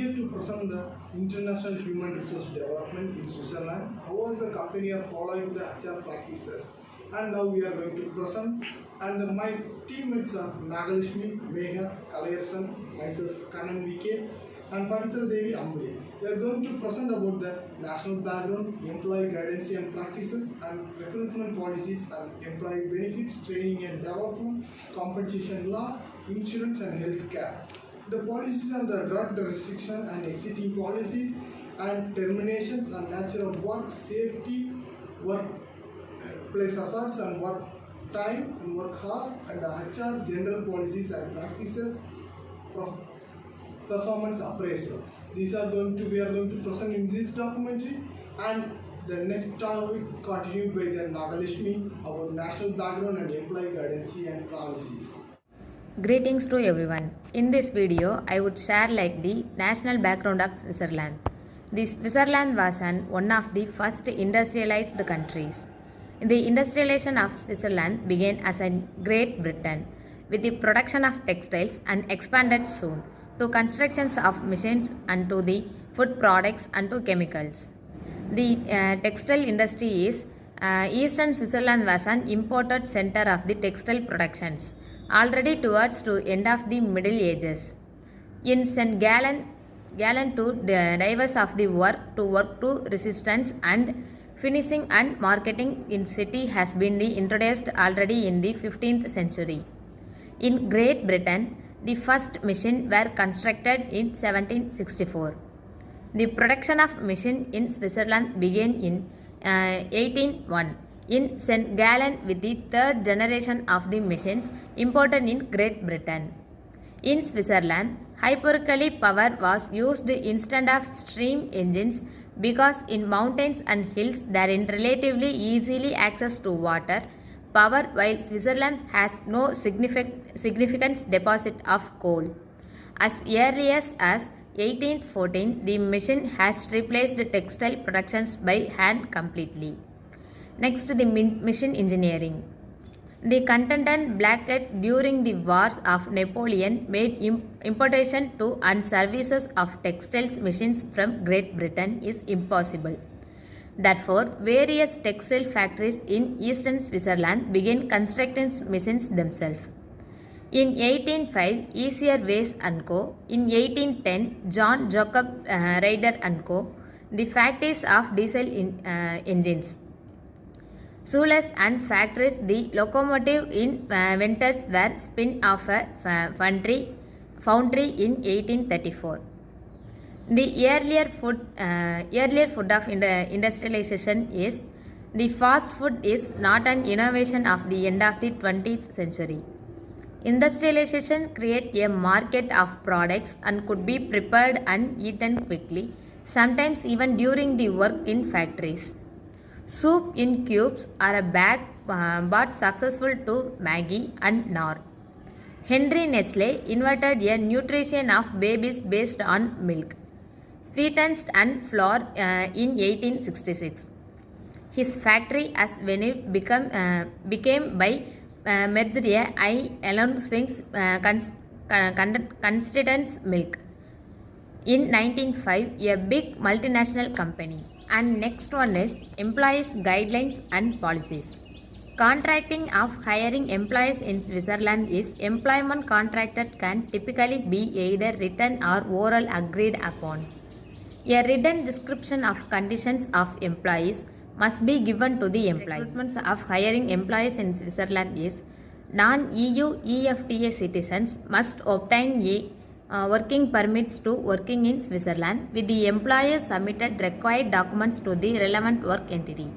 here to present the international human resource development in Switzerland. How was the company are following the HR practices? And now we are going to present. And my teammates are Nagalakshmi, Megha, Kalaiyarasan, myself, Kannan and Pavitra, Devi, Ambili. We are going to present about the national background, employee guidance and practices, and recruitment policies and employee benefits, training and development, compensation law, insurance and health care. The policies on the drug restriction and exiting policies and terminations and nature of work, safety, workplace hazards and work time and work hours, and the HR general policies and practices, performance appraisal. We are going to present in this documentary, and the next topic continued by the Nagalakshmi about national background and employee guidance and policies. Greetings to everyone. In this video, I would share the national background of Switzerland. Switzerland was one of the first industrialized countries. The industrialization of Switzerland began as in Great Britain with the production of textiles and expanded soon to constructions of machines and to the food products and to chemicals. The textile industry is Eastern Switzerland was an important center of the textile productions already towards to end of the Middle Ages. In St. Gallen to diverse of the work to resistance and finishing and marketing in city has been introduced already in the 15th century. In Great Britain, the first machine were constructed in 1764. The production of machine in Switzerland began in 1801. In St. Gallen with the third generation of the machines imported in Great Britain. In Switzerland, hydraulic power was used instead of steam engines because in mountains and hills there is relatively easily access to water power, while Switzerland has no significant deposit of coal. As early as 1814, the machine has replaced textile productions by hand completely. Next, the machine engineering. The contendant blanket during the wars of Napoleon made importation to and services of textiles machines from Great Britain is impossible. Therefore, various textile factories in eastern Switzerland began constructing machines themselves. In 1805, Easier Weiss & Co. In 1810, John Jacob Rieder & Co. The factories of diesel engines. Sules and factories, the locomotive inventors were spin off a foundry in 1834. The earlier food of industrialization is the fast food is not an innovation of the end of the 20th century. Industrialization created a market of products and could be prepared and eaten quickly, sometimes even during the work in factories. Soup in cubes are a bag but successful to Maggi and Knorr. Henry Nestle invented a nutrition of babies based on milk, sweetens and flour in 1866. His factory as Venue became by merged Allen Swings constituents milk. In 1905, a big multinational company. And next one is employees guidelines and policies. Contracting of hiring employees in Switzerland is employment contracted can typically be either written or oral agreed upon. A written description of conditions of employees must be given to the employee. Recruitment of hiring employees in Switzerland is non-EU EFTA citizens must obtain working permits to working in Switzerland with the employer submitted required documents to the relevant work entity.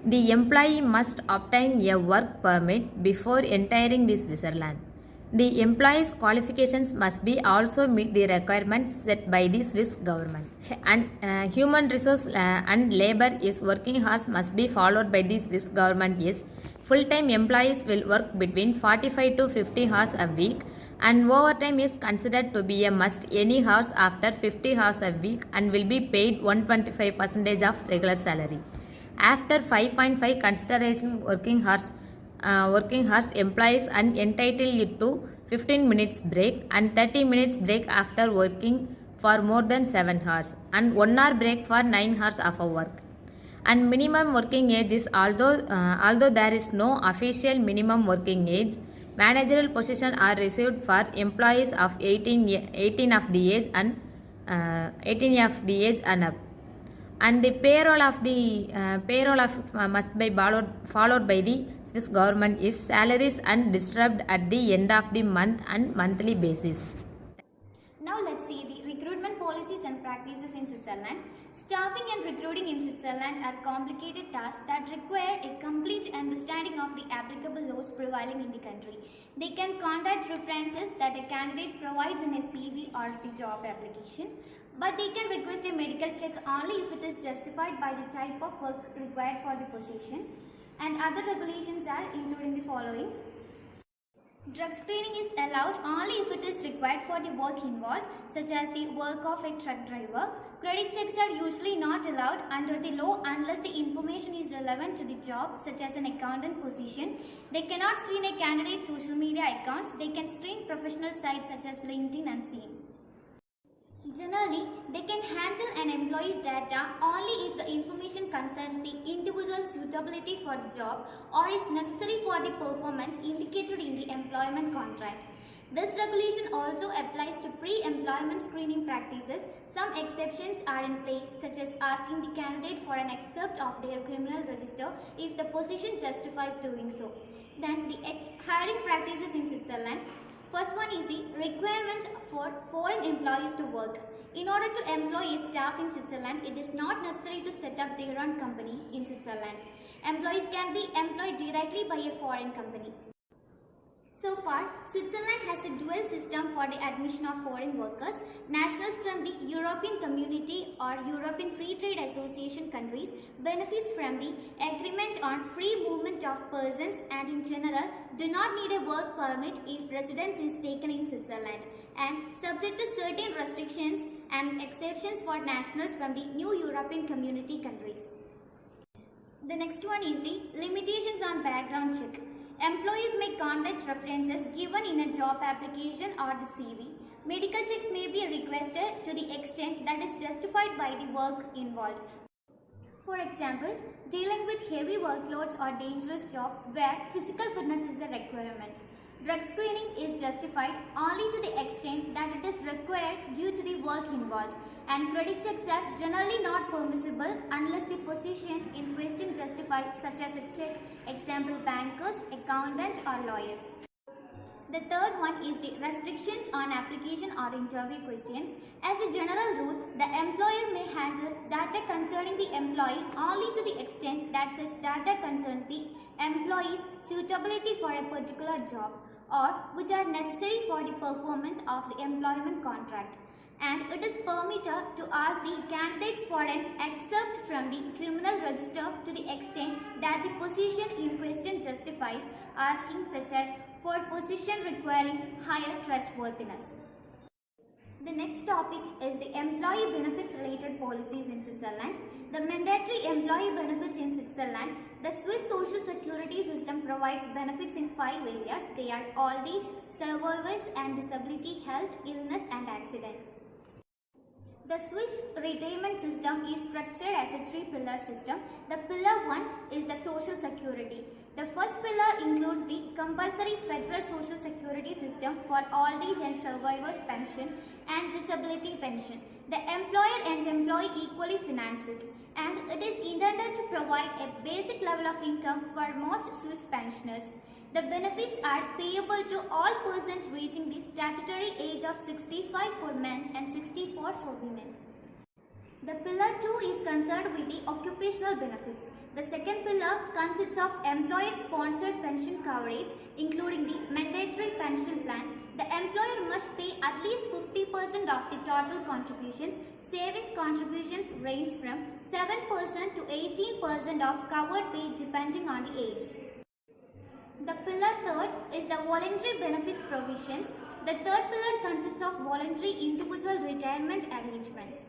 The employee must obtain a work permit before entering the Switzerland. The employee's qualifications must be also meet the requirements set by the Swiss government. And human resource and labor is working hours must be followed by the Swiss government is full-time employees will work between 45 to 50 hours a week, and overtime is considered to be a must any hours after 50 hours a week and will be paid 125% of regular salary. After 5.5 consideration working hours, employees are entitled to 15 minutes break and 30 minutes break after working for more than 7 hours and 1 hour break for 9 hours of work. And minimum working age is although there is no official minimum working age, managerial positions are reserved for employees of 18 of the age and 18 of the age and up. And the payroll must be followed by the Swiss government is salaries and distributed at the end of the month and monthly basis. Now let's see the recruitment policies and practices in Switzerland. Staffing and recruiting in Switzerland are complicated tasks that require a complete understanding of the applicable laws prevailing in the country. They can contact references that a candidate provides in a CV or the job application, but they can request a medical check only if it is justified by the type of work required for the position. And other regulations are including the following. Drug screening is allowed only if it is required for the work involved, such as the work of a truck driver. Credit checks are usually not allowed under the law unless the information is relevant to the job, such as an accountant position. They cannot screen a candidate's social media accounts. They can screen professional sites such as LinkedIn and Seen. Generally, they can handle an employee's data only if the information concerns the individual's suitability for the job or is necessary for the performance indicated in the employment contract. This regulation also applies to pre-employment screening practices. Some exceptions are in place, such as asking the candidate for an excerpt of their criminal register if the position justifies doing so. Then the hiring practices in Switzerland. First one is the requirements for foreign employees to work. In order to employ a staff in Switzerland, it is not necessary to set up their own company in Switzerland. Employees can be employed directly by a foreign company. So far, Switzerland has a dual system for the admission of foreign workers. Nationals from the European Community or European Free Trade Association countries benefits from the agreement on free movement of persons and in general do not need a work permit if residence is taken in Switzerland, and subject to certain restrictions and exceptions for nationals from the new European Community countries. The next one is the limitations on background check. Employees may contact references given in a job application or the CV. Medical checks may be requested to the extent that is justified by the work involved. For example, dealing with heavy workloads or dangerous job where physical fitness is a requirement. Drug screening is justified only to the extent that it is required due to the work involved, and credit checks are generally not permissible unless the position in question justifies, such as a check, example bankers, accountants or lawyers. The third one is the restrictions on application or interview questions. As a general rule, the employer may handle data concerning the employee only to the extent that such data concerns the employee's suitability for a particular job or which are necessary for the performance of the employment contract. And it is permitted to ask the candidates for an excerpt from the criminal register to the extent that the position in question justifies asking, such as for position requiring higher trustworthiness. The next topic is the employee benefits related policies in Switzerland. The mandatory employee benefits in Switzerland. The Swiss social security system provides benefits in 5 areas. They are old age, survivors and disability, health, illness and accidents. The Swiss retirement system is structured as a 3-pillar system. The pillar 1 is the social security. The first pillar includes the compulsory federal social security system for old age and survivors pension and disability pension. The employer and employee equally finance it, and it is intended to provide a basic level of income for most Swiss pensioners. The benefits are payable to all persons reaching the statutory age of 65 for men and 64 for women. The pillar 2 is concerned with the occupational benefits. The second pillar consists of employer-sponsored pension coverage, including the mandatory pension plan. The employer must pay at least 50% of the total contributions. Savings contributions range from 7% to 18% of covered pay depending on the age. The pillar 3 is the voluntary benefits provisions. The third pillar consists of voluntary individual retirement arrangements.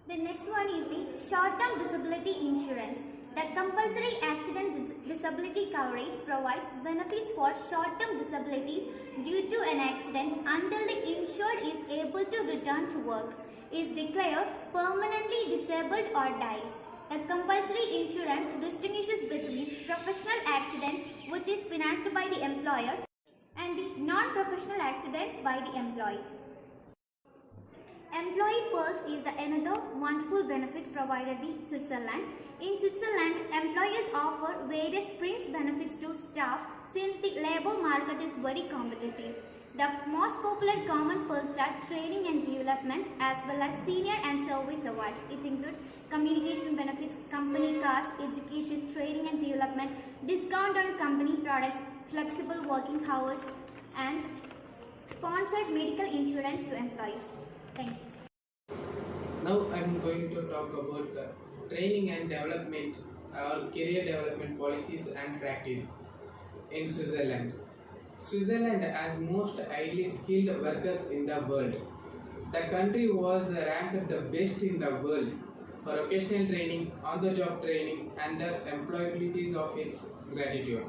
The next one is the short-term disability insurance. The compulsory accident disability coverage provides benefits for short-term disabilities due to an accident until the insured is able to return to work, is declared permanently disabled or dies. The compulsory insurance distinguishes between professional accidents, which is financed by the employer, and the non-professional accidents by the employee. Employee perks is the another wonderful benefit provided in Switzerland. In Switzerland, employers offer various fringe benefits to staff since the labor market is very competitive. The most popular common perks are training and development as well as senior and service awards. It includes communication benefits, company cars, education, training and development, discount on company products, flexible working hours, and sponsored medical insurance to employees. Thank you. Now I am going to talk about the training and development or career development policies and practice in Switzerland. Switzerland has most highly skilled workers in the world. The country was ranked the best in the world for vocational training, on-the-job training, and the employability of its gratitude.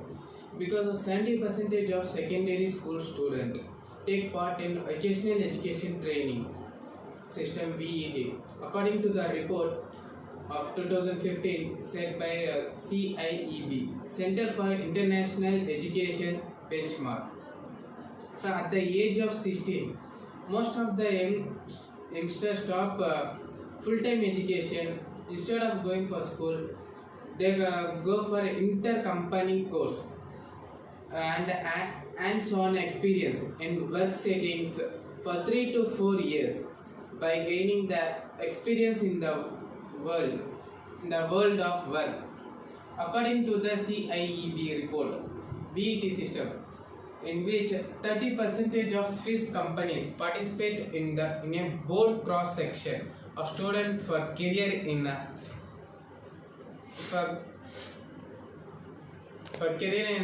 Because of 70% of secondary school students take part in vocational education training system VET, according to the report of 2015 said by CIEB, Center for International Education Benchmark. At the age of 16, most of the youngsters stop full-time education. Instead of going for school, they go for inter-company course and hands-on experience in work settings for 3 to 4 years. By gaining the experience in the world of work. According to the CIEB report, VET system, in which 30% of Swiss companies participate in a broad cross section of students for career in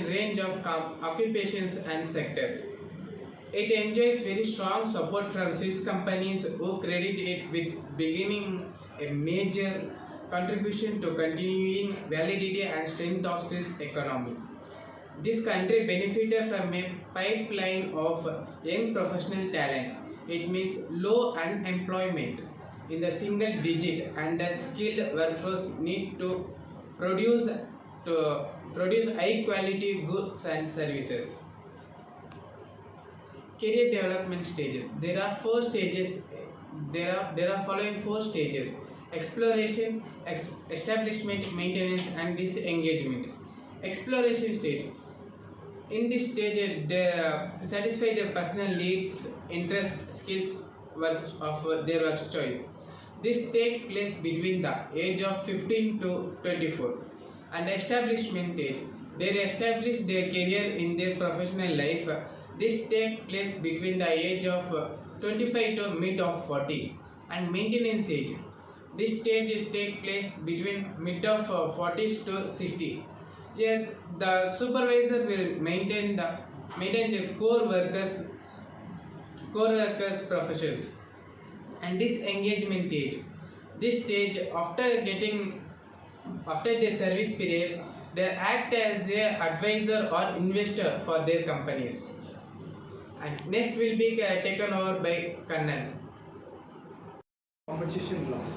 range of occupations and sectors. It enjoys very strong support from Swiss companies who credit it with beginning a major contribution to continuing validity and strength of Swiss economy. This country benefited from a pipeline of young professional talent. It means low unemployment in the single digit and the skilled workforce need to produce high quality goods and services. Career development stages. There are four stages. There are following 4 stages: exploration, establishment, maintenance, and disengagement. Exploration stage. In this stage, they satisfy their personal needs, interest, skills of their work choice. This takes place between the age of 15 to 24. And establishment stage. They establish their career in their professional life. This takes place between the age of 25 to mid of 40. And maintenance age. This stage takes place between mid of 40s to 60. Here, the supervisor will maintain the core workers professions. And this engagement stage. This stage, after their service period, they act as an advisor or investor for their companies. And next will be taken over by Kannan. Compensation laws.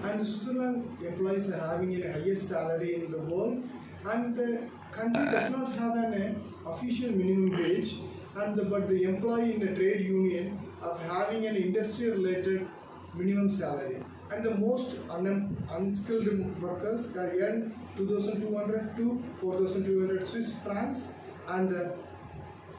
And Switzerland employees are having the highest salary in the world, and the country does not have an official minimum wage, but the employee in the trade union of having an industry related minimum salary, and the most unskilled workers can earn 2,200 to 4,200 Swiss francs and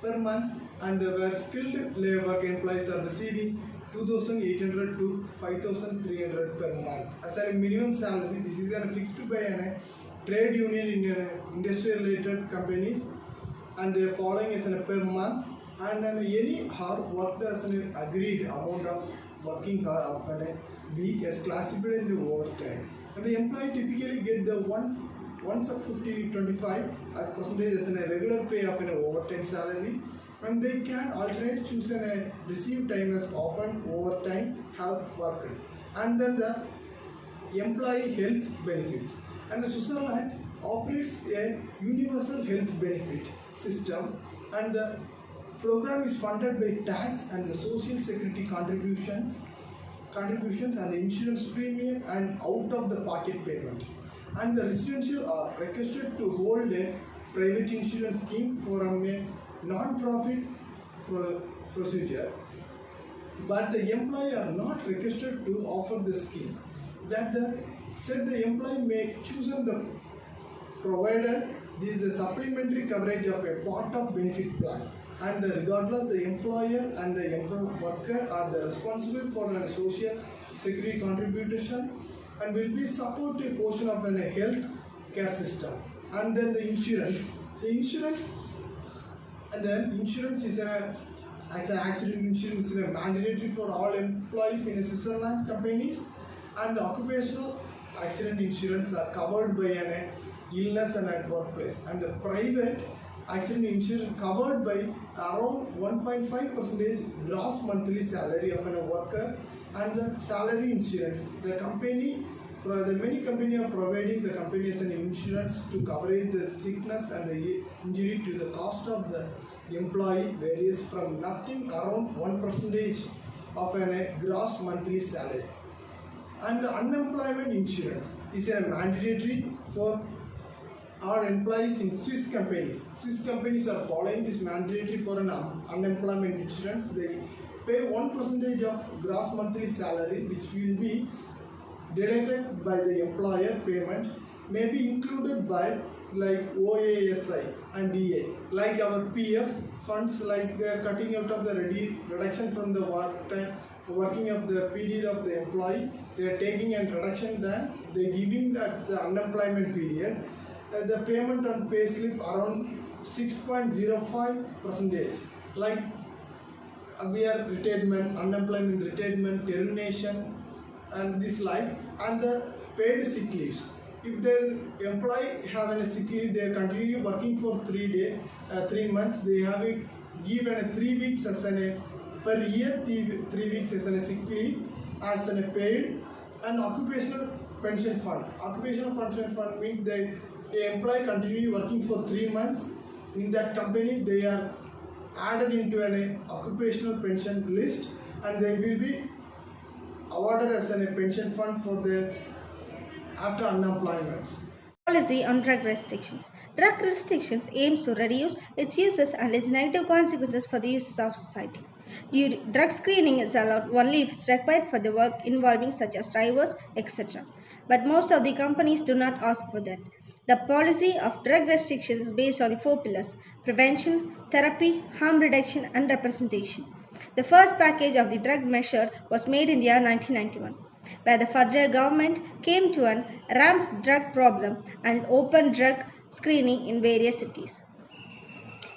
per month, and where skilled labor employees are receiving 2,800 to 5,300 per month as a minimum salary. This is fixed by a trade union in industry related companies, and they are following as per month, and any hour worked as an agreed amount of working hour of a week as classified into overtime. And the employee typically get the 1/50-25 percentage as a regular pay of an overtime salary, and they can alternate choose receive time as often overtime have worked. And then the employee health benefits. And Switzerland operates a universal health benefit system, and the program is funded by tax and the social security contributions and the insurance premium and out of the pocket payment. And the residential are requested to hold a private insurance scheme from a non-profit procedure, but the employee are not requested to offer the scheme. That the employee may choose the provided this is the supplementary coverage of a part of benefit plan, and regardless the employer and the worker are responsible for a social security contribution and will be support a portion of a health care system. And then the insurance is a accident insurance is mandatory for all employees in Switzerland companies, and the occupational accident insurance are covered by an illness and at workplace, and the private accident insurance covered by around 1.5% gross monthly salary of a worker. And the salary insurance, the many companies are providing the companies an insurance to cover the sickness and the injury to the cost of the employee varies from nothing around 1% of a gross monthly salary. And the unemployment insurance is a mandatory for all employees in Swiss companies. Swiss companies are following this mandatory for an unemployment insurance. They pay 1% of gross monthly salary, which will be deducted by the employer payment, may be included by like OASI and DA, like our PF funds, like they are cutting out of the reduction from the working of the period of the employee. They are taking a reduction, then they are giving that the unemployment period. The payment on pay slip around 6.05%, like we are retirement, unemployment, retirement, termination, and this like, and the paid sick leaves. If the employee have a sick leave, they continue working for 3 months. They have it given 3 weeks as per year, 3 weeks as a sick leave as a paid. And occupational pension fund. Occupational pension fund means the employee continue working for 3 months in that company. They are added into an occupational pension list, and they will be awarded as a pension fund for the after unemployment. Policy on drug restrictions. Drug restrictions aims to reduce its uses and its negative consequences for the users of society. Drug screening is allowed only if it's required for the work involving such as drivers, etc. But most of the companies do not ask for that. The policy of drug restrictions is based on the 4 pillars: prevention, therapy, harm reduction, and representation. The first package of the drug measure was made in the year 1991, where the federal government came to an ramped drug problem and opened drug screening in various cities.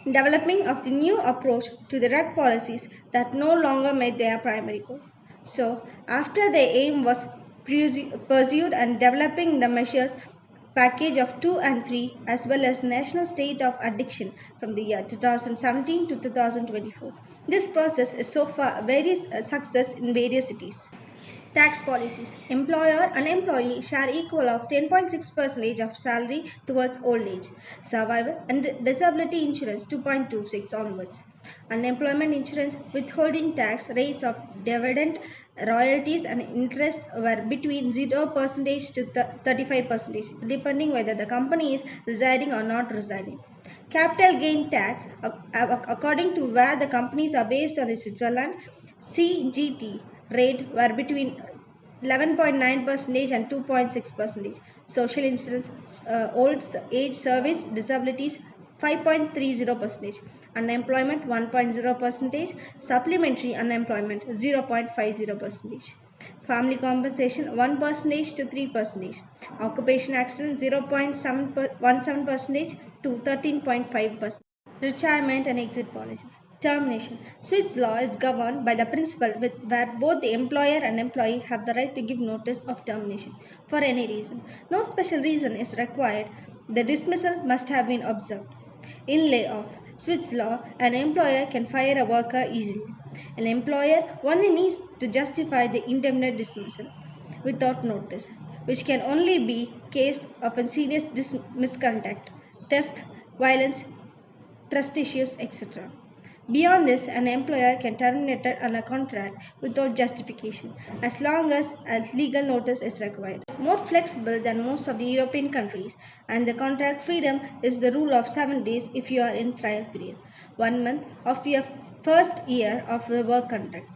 Developing of the new approach to the drug policies that no longer met their primary goal. So, after the aim was pursued and developing the measures package of 2 and 3 as well as national state of addiction from the year 2017 to 2024. This process is so far very success in various cities. Tax policies. Employer and employee share equal of 10.6% of salary towards old age. Survival and disability insurance 2.26 onwards. Unemployment insurance withholding tax rates of dividend, royalties and interest were between 0% to 35% depending whether the company is residing or not residing. Capital gain tax according to where the companies are based on the Switzerland CGT rate were between 11.9% and 2.6%. Social insurance, old age service, disabilities 5.30%, unemployment 1.0%, supplementary unemployment 0.50%, family compensation 1% to 3%, occupation accident 0.17% to 13.5%. Retirement and exit policies. Termination. Swiss law is governed by the principle where both the employer and employee have the right to give notice of termination for any reason. No special reason is required. The dismissal must have been observed. In layoff, Swiss law, an employer can fire a worker easily. An employer only needs to justify the indefinite dismissal without notice. which can only be case of a serious misconduct, theft, violence, trust issues, etc. Beyond this, an employer can terminate a contract without justification as long as legal notice is required. It's more flexible than most of the European countries, and the contract freedom is the rule of 7 days if you are in trial period, 1 month of your first year of the work contract,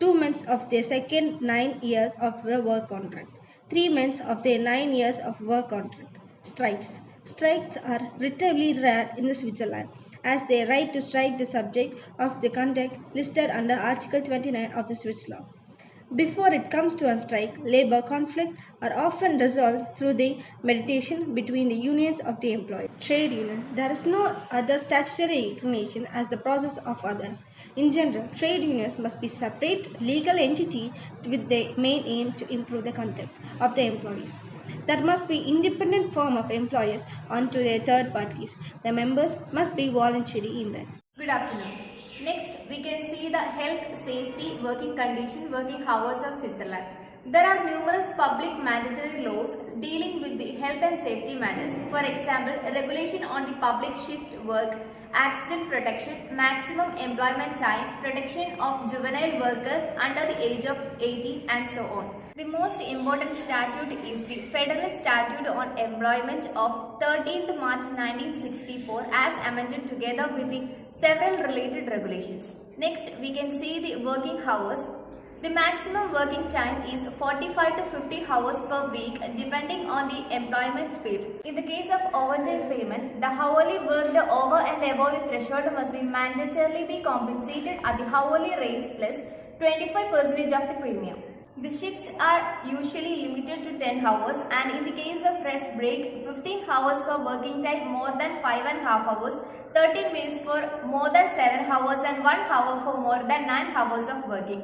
2 months of their second 9 years of the work contract, 3 months of their 9 years of work contract. Strikes. Strikes are relatively rare in Switzerland as they right to strike the subject of the conduct listed under Article 29 of the Swiss law. Before it comes to a strike, labor conflict are often resolved through the mediation between the unions of the employees. Trade union. There is no other statutory recognition as the process of others. In general, trade unions must be separate legal entity with the main aim to improve the conduct of the employees. There must be independent form of employers onto their third parties. The members must be voluntary in that. Good afternoon. Next, we can see the health, safety, working condition, working hours of Switzerland. There are numerous public mandatory laws dealing with the health and safety matters. For example, a regulation on the public shift work, accident protection, maximum employment time, protection of juvenile workers under the age of 18 and so on. The most important statute is the Federal Statute on Employment of 13th March 1964 as amended together with the several related regulations. Next, we can see the working hours. The maximum working time is 45 to 50 hours per week depending on the employment field. In the case of overtime payment, the hourly worked over and above the threshold must be mandatorily be compensated at the hourly rate plus 25% of the premium. The shifts are usually limited to 10 hours and in the case of rest break, 15 hours for working time more than 5.5 hours, 30 minutes for more than 7 hours and 1 hour for more than 9 hours of working.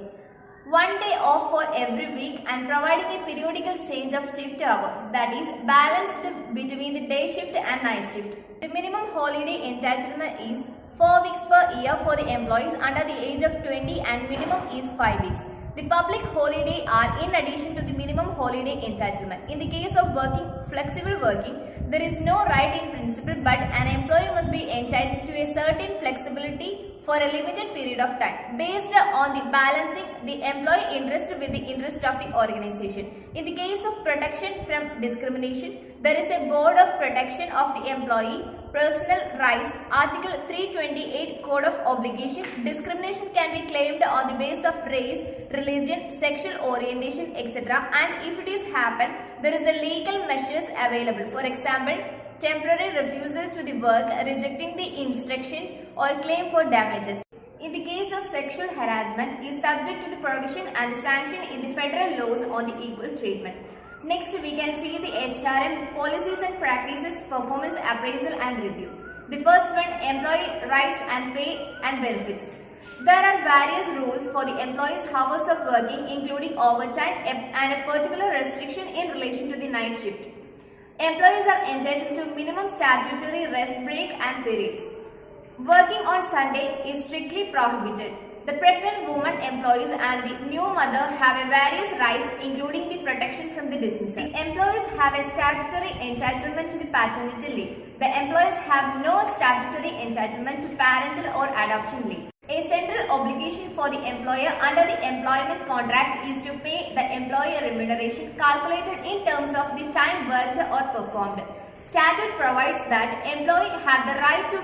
1 day off for every week and providing a periodical change of shift hours, that is balanced between the day shift and night shift. The minimum holiday entitlement is 4 weeks per year for the employees under the age of 20 and minimum is 5 weeks. The public holiday are in addition to the minimum holiday entitlement. In the case of flexible working, there is no right in principle but an employee must be entitled to a certain flexibility for a limited period of time based on the balancing the employee interest with the interest of the organization. In the case of protection from discrimination, there is a board of protection of the employee personal rights, Article 328 Code of Obligation. Discrimination can be claimed on the basis of race, religion, sexual orientation, etc. And if it is happened, there is a legal measures available. For example, temporary refusal to the work, rejecting the instructions or claim for damages. In the case of sexual harassment, is subject to the provision and sanction in the federal laws on the equal treatment. Next, we can see the HRM policies and practices, performance appraisal and review. The first one, employee rights and pay and benefits. There are various rules for the employees' hours of working, including overtime and a particular restriction in relation to the night shift. Employees are entitled to minimum statutory rest break and periods. Working on Sunday is strictly prohibited. The pregnant woman employees and the new mother have a various rights including the protection from the dismissal. The employees have a statutory entitlement to the paternity leave. The employees have no statutory entitlement to parental or adoption leave. A central obligation for the employer under the employment contract is to pay the employee remuneration calculated in terms of the time worked or performed. Statute provides that employee have the right to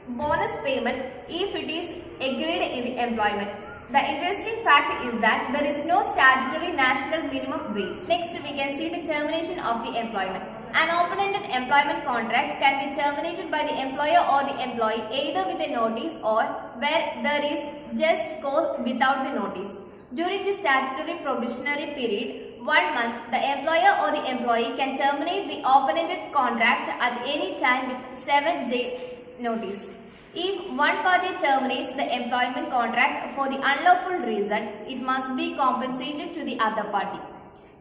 bonus payment if it is agreed in the employment. The interesting fact is that there is no statutory national minimum wage. Next, we can see the termination of the employment. An open-ended employment contract can be terminated by the employer or the employee either with a notice or where there is just cause without the notice. During the statutory probationary period, 1 month, the employer or the employee can terminate the open-ended contract at any time with 7-day notice. If one party terminates the employment contract for the unlawful reason, it must be compensated to the other party.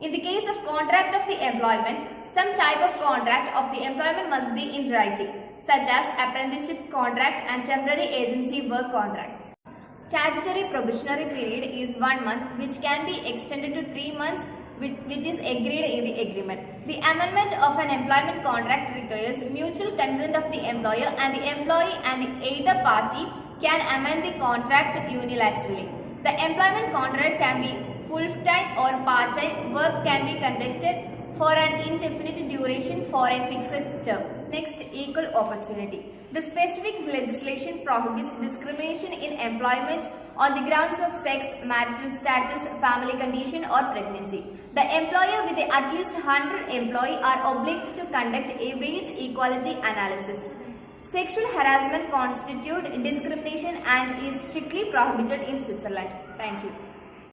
In the case of contract of the employment, some type of contract of the employment must be in writing, such as apprenticeship contract and temporary agency work contracts. Statutory probationary period is 1 month, which can be extended to 3 months which is agreed in the agreement. The amendment of an employment contract requires mutual consent of the employer and the employee, and either party can amend the contract unilaterally. The employment contract can be full-time or part-time. Work can be conducted for an indefinite duration for a fixed term. Next, equal opportunity. The specific legislation prohibits discrimination in employment on the grounds of sex, marital status, family condition or pregnancy. The employer with at least 100 employees are obliged to conduct a wage equality analysis. Sexual harassment constitutes discrimination and is strictly prohibited in Switzerland. Thank you.